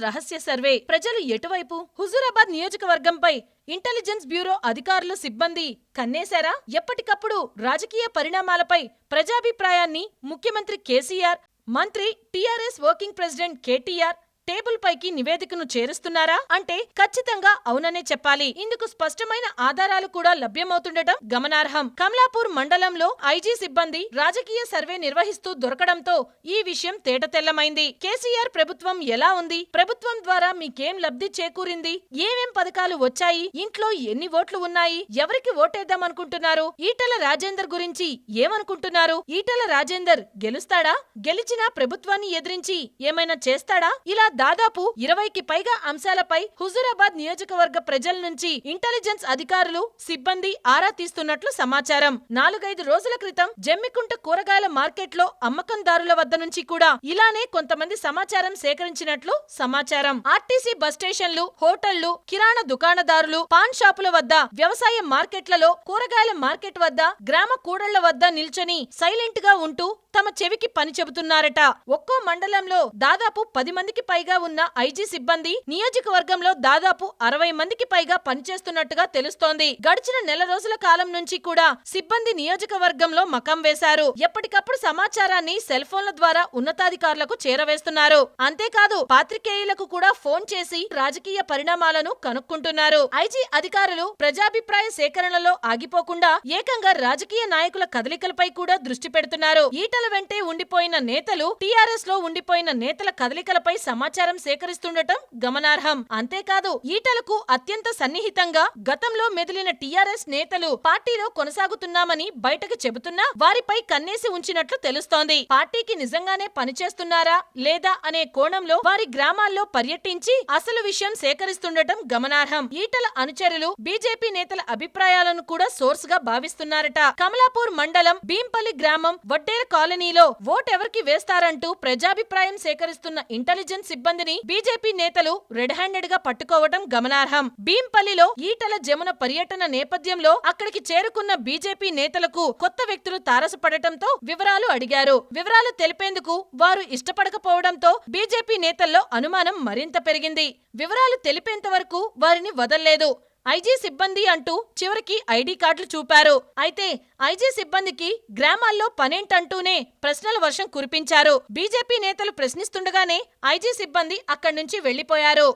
రహస్య సర్వే. ప్రజలు ఎటువైపు? హుజూరాబాద్ నియోజకవర్గంపై ఇంటెలిజెన్స్ బ్యూరో అధికారులు, సిబ్బంది కన్నేశారా? ఎప్పటికప్పుడు రాజకీయ పరిణామాలపై ప్రజాభిప్రాయాన్ని ముఖ్యమంత్రి కేసీఆర్, మంత్రి TRS working president KTR table పైకి నివేదికను చేరుస్తున్నారా అంటే ఖచ్చితంగా అవుననే చెప్పాలి. ఇందుకు స్పష్టమైన ఆధారాలు కూడా లభ్యమవుతుండటం గమనార్హం. కమలాపూర్ మండలంలో ఐజీ సిబ్బంది రాజకీయ సర్వే నిర్వహిస్తూ దొరకడంతో ఈ విషయం తేటతెల్లమైంది. కేసీఆర్ ప్రభుత్వం ఎలా ఉంది? ప్రభుత్వం ద్వారా మీకేం లబ్ధి చేకూరింది? ఏమేం పథకాలు వచ్చాయి? ఇంట్లో ఎన్ని ఓట్లు ఉన్నాయి? ఎవరికి ఓటేద్దామనుకుంటున్నారు? ఈటల రాజేందర్ గురించి ఏమనుకుంటున్నారు? ఈటల రాజేందర్ గెలుస్తాడా? గెలిచినా ప్రభుత్వాన్ని ఎదిరించి ఏమైనా చేస్తాడా? ఇలా దాదాపు 20కి పైగా అంశాలపై హుజూరాబాద్ నియోజకవర్గ ప్రజల నుంచి ఇంటెలిజెన్స్ అధికారులు, సిబ్బంది ఆరా తీస్తున్నట్లు సమాచారం. 4-5 రోజుల క్రితం జమ్మికుంట కూరగాయల మార్కెట్లో అమ్మకందారుల వద్ద నుంచి కూడా ఇలానే కొంతమంది సమాచారం సేకరించినట్లు సమాచారం. ఆర్టీసీ బస్ స్టేషన్లు, హోటళ్లు, కిరాణా దుకాణదారులు, పాన్ షాపుల వద్ద, వ్యవసాయ మార్కెట్లలో, కూరగాయల మార్కెట్ వద్ద, గ్రామ కూడళ్ల వద్ద నిల్చొని సైలెంట్ గా ఉంటూ తమ చెవికి పని చెబుతున్నారట. ఒక్కో మండలంలో దాదాపు 10 మందికి పైగా ఉన్న ఐజీ సిబ్బంది నియోజకవర్గంలో దాదాపు 60 మందికి పైగా పనిచేస్తున్నట్టుగా తెలుస్తోంది. గడిచిన నెల రోజుల కాలం నుంచి కూడా సిబ్బంది నియోజకవర్గంలో మకం వేశారు. ఎప్పటికప్పుడు సమాచారాన్ని సెల్ ఫోన్ల ద్వారా ఉన్నతాధికారులకు చేరవేస్తున్నారు. అంతేకాదు పాత్రికేయులకు కూడా ఫోన్ చేసి రాజకీయ పరిణామాలను కనుక్కుంటున్నారు. ఐజీ అధికారులు ప్రజాభిప్రాయ సేకరణలో ఆగిపోకుండా ఏకంగా రాజకీయ నాయకుల కదలికలపై కూడా దృష్టి పెడుతున్నారు. ఈటల వెంటే ఉండిపోయిన నేతలు, టీఆర్ఎస్ లో ఉండిపోయిన నేతల కదలికలపై సమాచారం సేకరిస్తుండటం గమనార్హం. అంతేకాదు ఈటలకు అత్యంత సన్నిహితంగా గతంలో మెదిలిన టీఆర్ఎస్ నేతలు పార్టీలో కొనసాగుతున్నామని బయటకు చెబుతున్నా వారిపై కన్నేసి ఉంచినట్లు తెలుస్తోంది. పార్టీకి నిజంగానే పనిచేస్తున్నారా లేదా అనే కోణంలో వారి గ్రామాల్లో పర్యటించి అసలు విషయం సేకరిస్తుండటం గమనార్హం. ఈటల అనుచరులు బీజేపీ నేతల అభిప్రాయాలను కూడా సోర్స్ గా భావిస్తున్నారట. కమలాపూర్ మండలం భీంపల్లి గ్రామం వడ్డేర కాలనీలో ఓటెవరికి వేస్తారంటూ ప్రజాభిప్రాయం సేకరిస్తున్న ఇంటెలిజెన్స్ సిబ్బందిని బీజేపీ నేతలు రెడ్ హ్యాండెడ్ గా పట్టుకోవడం గమనార్హం. భీంపల్లిలో ఈటల జమున పర్యటన నేపథ్యంలో అక్కడికి చేరుకున్న బీజేపీ నేతలకు కొత్త వ్యక్తులు తారసపడటంతో వివరాలు అడిగారు. వివరాలు తెలిపేందుకు వారు ఇష్టపడకపోవడంతో బీజేపీ నేతల్లో అనుమానం మరింత పెరిగింది. వివరాలు తెలిపేంత వరకు వారిని వదల్లేదు. ఐజీ సిబ్బంది అంటూ చివరికి ఐడి కార్డులు చూపారు. అయితే ఐజీ సిబ్బందికి గ్రామాల్లో పనేంటంటూనే ప్రశ్నల వర్షం కురిపించారు. బీజేపీ నేతలు ప్రశ్నిస్తుండగానే ఐజీ సిబ్బంది అక్కడి నుంచి వెళ్లిపోయారు.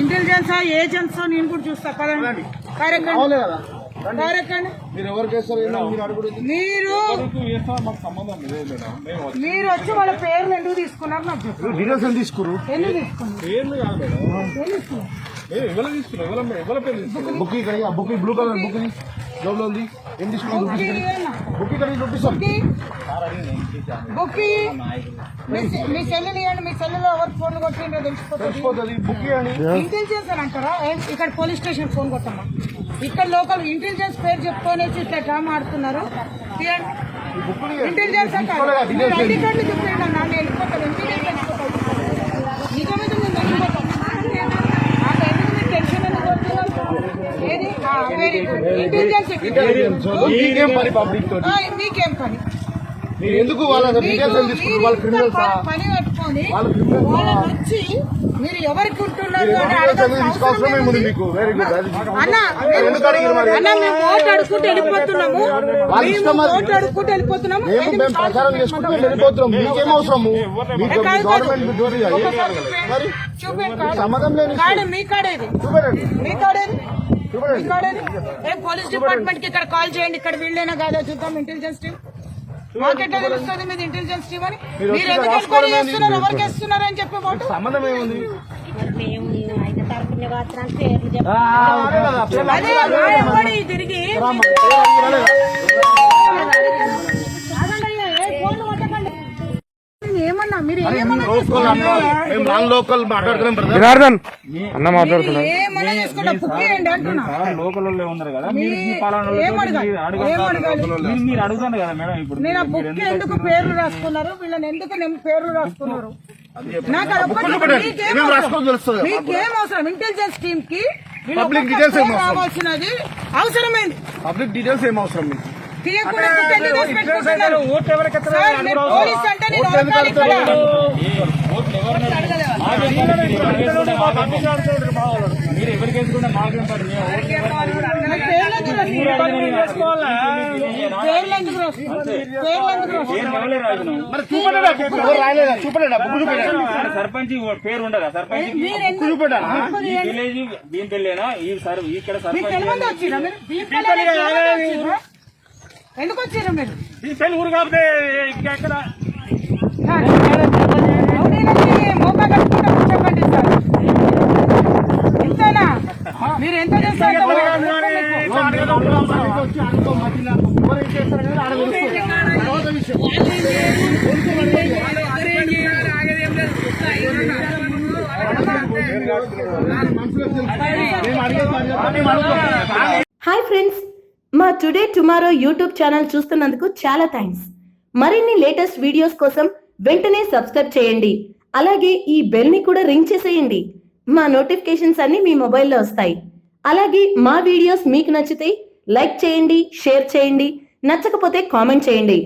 ఇంటెలిజెన్స్ ఏజెంట్స్ నేను కూడా చూస్తా కదండి. మీరు వచ్చి వాళ్ళ పేర్లు ఎందుకు తీసుకున్నారు నాకు చెప్పండి. బుక్ బ్లూ కలర్ బుక్ జోబులో ఉంది. ఏం తీసుకున్నాం? బుక్ ఇక్కడ చూపిస్తాం. బుక్ మీ సెల్లుని ఇవ్వండి. మీ సెల్లులో ఎవరు ఫోన్లు కొట్టిండో తెలిసిపోతుంది. బుక్ ఇంటెలిజెన్స్ అని అంటారా? ఇక్కడ పోలీస్ స్టేషన్ ఫోన్ కొట్టమ్మా. ఇక్కడ లోకల్ ఇంటెలిజెన్స్ పేరు చెప్పుకోనేసి ఇట్లా డ్రామా ఆడుతున్నారు. ఇంటెలిజెన్స్ అంటారు. ఐడి కార్డులు చెప్పండి. నన్ను వెళ్ళిపోతాను. ఇంటెలిజెన్స్ నిజమైతే నేను వెళ్ళిపోతాను. ఏది వెరీ గుడ్. ఇంటెలిజెన్స్ మీకేం పని? ఎందుకు వాళ్ళ పని పెట్టుకొని వచ్చి మీరు ఎవరికి ఉంటున్నారు అన్న మేము ఓటు అడుక్కుంటూ వెళ్ళిపోతున్నాము. ఓటు అడుక్కుంటూ వెళ్ళిపోతున్నాము. చూపండి మీ కాడేది. మీ కాడేది ఏం పోలీస్ డిపార్ట్మెంట్ కి ఇక్కడ కాల్ చేయండి. ఇక్కడ వీళ్ళైనా కాదా చూద్దాం. ఇంటెలిజెన్స్ టీమ్ మాకెట్లా తెలుస్తుంది మీది ఇంటెలిజెన్స్ టీమ్ అని? మీరు ఎందుకు ఎంక్వైరీ చేస్తున్నారు? ఎవరికి వేస్తున్నారు అని చెప్పే మాట సంబంధం ఏముంది? తిరిగి ఏమన్నా మీరు ఏమన్నా చేసుకుంటా బుక్ చేయండి అంటున్నా. నేను ఆ బుక్ ఎందుకు పేర్లు రాసుకున్నారు? వీళ్ళని ఎందుకు పేర్లు రాసుకున్నారు? నాకు మీకేం అవసరం? ఇంటెలిజెన్స్ టీమ్ కి రావాల్సినది అవసరమైంది. పబ్లిక్ డీటెయిల్స్ ఏం అవసరం? పోలీస్ అంటే నేను మీరు ఎవరికి వేసుకుంటే మాకేం పని సర్పంచ్ పేరు ఉండదా? సర్పంచ్ ఈ విలేజ్ దీని పెళ్ళేనా? ఈ ఇక్కడ సర్పంచ్ ఎందుకు వచ్చారు మీరు? ఊరు కాకపోతే ఎక్కడ మోకా కట్టుకుంటే కూర్చోకండి సార్. ఎంతనా మీరు ఎంత చేస్తారు? హాయ్ ఫ్రెండ్స్, మా టుడే టుమారో యూట్యూబ్ ఛానల్ చూస్తున్నందుకు చాలా థ్యాంక్స్. మరిన్ని లేటెస్ట్ వీడియోస్ కోసం వెంటనే సబ్స్క్రైబ్ చేయండి. అలాగే ఈ బెల్ ని కూడా రింగ్ చేసేయండి. మా నోటిఫికేషన్స్ అన్ని మీ మొబైల్లో వస్తాయి. అలాగే మా వీడియోస్ మీకు నచ్చితే లైక్ చేయండి, షేర్ చేయండి, నచ్చకపోతే కామెంట్ చేయండి.